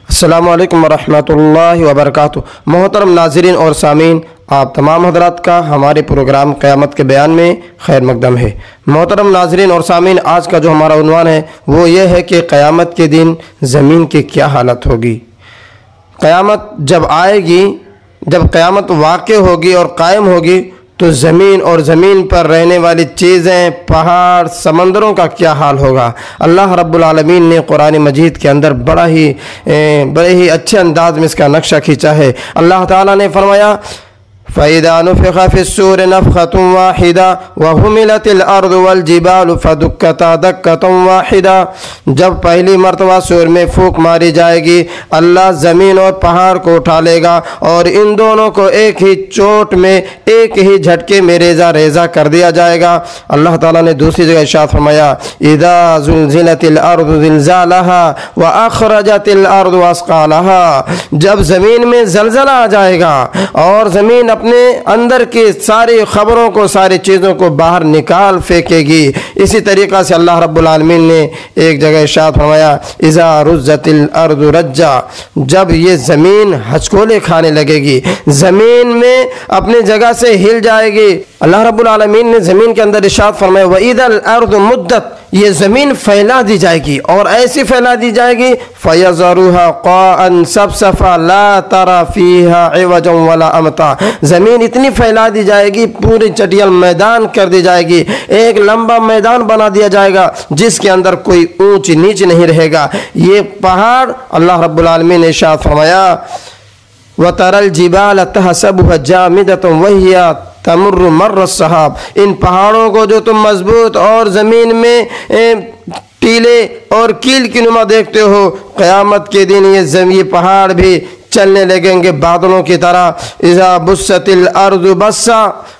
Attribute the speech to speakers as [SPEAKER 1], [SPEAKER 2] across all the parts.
[SPEAKER 1] अस्सलामु अलैकुम वरहमतुल्लाहि वबरकातुहू। मोहतरम नाज़रीन और सामीन, आप तमाम हज़रात का हमारे प्रोग्राम क़यामत के बयान में खैर मक़दम है। मोहतरम नाज़रीन और सामीन, आज का जो हमारा उन्वान है वो ये है कि क़यामत के दिन ज़मीन की क्या हालत होगी। क़यामत जब आएगी, जब क़यामत वाक़ होगी और कायम होगी तो ज़मीन और ज़मीन पर रहने वाली चीज़ें, पहाड़, समंदरों का क्या हाल होगा। अल्लाह रब्बुल आलमीन ने कुरान मजीद के अंदर बड़े ही अच्छे अंदाज में इसका नक्शा खींचा है। अल्लाह ताला ने फरमाया, फ़इज़ा नुफ़िख़ फ़िस्सूरि नफ़ख़तुन वाहिदा व हुमिलतिल अर्दु वल जिबालु फ़दुक्कता दक्कतन वाहिदा। जब पहली मरतबा सूर में फूंक मारी जाएगी, अल्लाह ज़मीन और पहाड़ को उठा लेगा और इन दोनों को एक ही चोट में, एक ही झटके में रेज़ा रेज़ा कर दिया जाएगा। अल्लाह ताला ने दूसरी जगह इरशाद फरमाया, इज़ा ज़ुलज़िलतिल अर्दु ज़िलज़ालहा व अख़रजतिल अर्दु अस्क़ालहा। जब ज़मीन में ज़लज़ला आ जाएगा और ज़मीन अपने अंदर की सारी खबरों को, सारी चीज़ों को बाहर निकाल फेंकेगी। इसी तरीक़ा से अल्लाह रब्बुल आलमीन ने एक जगह इरशाद फरमाया, इज़ा रुज़्ज़तिल अर्दु रज्जा। जब ये ज़मीन हचकोले खाने लगेगी, ज़मीन में अपनी जगह से हिल जाएगी। अल्लाह रब्बुल आलमीन ने ज़मीन के अंदर इरशाद फरमाया, व इज़ल अर्दु मुद्दत। ये ज़मीन फैला दी जाएगी और ऐसी फैला दी जाएगी, फ़यज़रुहा क़ाअन सफ़सफ़ा ला तरा फ़ीहा इवजन वला अमता। ज़मीन इतनी फैला दी जाएगी, पूरी चटियल मैदान कर दी जाएगी, एक लंबा मैदान बना दिया जाएगा जिसके अंदर कोई ऊंच नीच नहीं रहेगा। ये पहाड़, अल्लाह रब्बुल आलमीन ने इरशाद फरमाया, व तरल जिबाल तहसबुहा जामिदतन वहिया तमुर्रु मर्र सहाब। इन पहाड़ों को जो तुम मजबूत और ज़मीन में टीले और कील की नुमा देखते हो, क़यामत के दिन ये पहाड़ भी चलने लगेंगे बादलों की तरह। इज़ा बुस्सतिल अर्दु बस्सा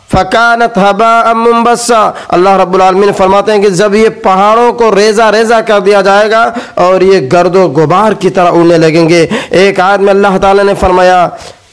[SPEAKER 1] फ़कानत हबाअम मुंबस्सा। अल्लाह रब्बुल आलमीन फरमाते हैं कि जब ये पहाड़ों को रेज़ा रेज़ा कर दिया जाएगा और ये गर्दो गुबार की तरह उड़ने लगेंगे। एक आयत में अल्लाह ताला ने फरमाया,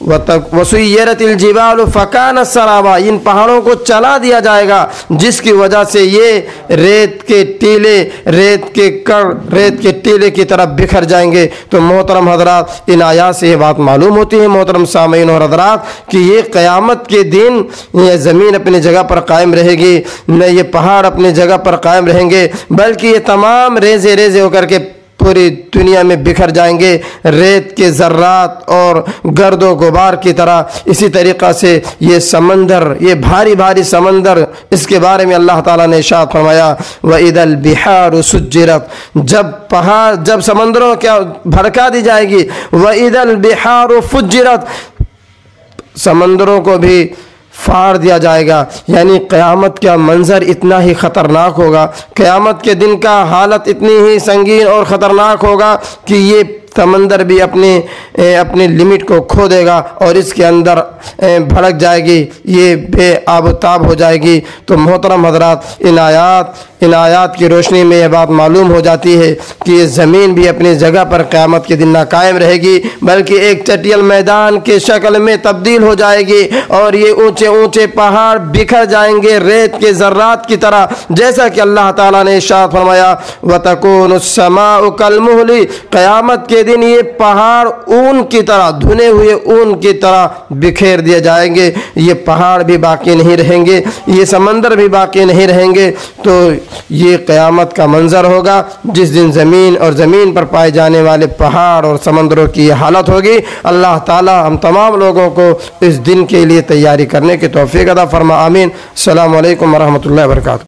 [SPEAKER 1] वसुय्यरतिल जिबालु फ़कानत सराबा। इन पहाड़ों को चला दिया जाएगा जिसकी वजह से ये रेत के टीले, रेत के टीले की तरफ बिखर जाएंगे। तो मोहतरम हज़रात, इन आयात से ये बात मालूम होती है मोहतरम सामीन और हज़रात कि ये क़यामत के दिन ये ज़मीन अपनी जगह पर कायम रहेगी, न ये पहाड़ अपनी जगह पर कायम रहेंगे, बल्कि ये तमाम रेज़े रेज़े होकर के पूरी दुनिया में बिखर जाएंगे, रेत के ज़र्रात और गर्दो गुबार की तरह। इसी तरीक़ा से ये समंदर, ये भारी भारी समंदर, इसके बारे में अल्लाह ताला ने इरशाद फरमाया, व इदल बिहारु सुज्जिरत। जब समंदरों क्या भड़का दी जाएगी, व इदल बिहारु फुज्जिरत, समंदरों को भी फाड़ दिया जाएगा। यानी क़यामत का मंज़र इतना ही ख़तरनाक होगा, क़यामत के दिन का हालत इतनी ही संगीन और ख़तरनाक होगा कि ये समंदर भी अपनी लिमिट को खो देगा और इसके अंदर भड़क जाएगी, ये बेआबताब हो जाएगी। तो मोहतरम हज़रात, इन आयात की रोशनी में यह बात मालूम हो जाती है कि ये ज़मीन भी अपनी जगह पर क़यामत के दिन ना कायम रहेगी, बल्कि एक चटियल मैदान के शक्ल में तब्दील हो जाएगी और ये ऊंचे ऊंचे पहाड़ बिखर जाएंगे रेत के ज़र्रात की तरह। जैसा कि अल्लाह ताला ने इरशाद फरमाया, व तकूनुस समाउ कलमुहली। क़यामत के दिन ये पहाड़ ऊन की तरह, धुने हुए ऊन की तरह बिखेर दिए जाएंगे। ये पहाड़ भी बाकी नहीं रहेंगे, ये समंदर भी बाकी नहीं रहेंगे। तो ये क़यामत का मंज़र होगा जिस दिन ज़मीन और ज़मीन पर पाए जाने वाले पहाड़ और समंदरों की हालत होगी। अल्लाह ताला हम तमाम लोगों को इस दिन के लिए तैयारी करने की तौफ़ीक़ अता फरमा। आमीन। अस्सलामु अलैकुम वरहमतुल्लाहि वबरकातुहू।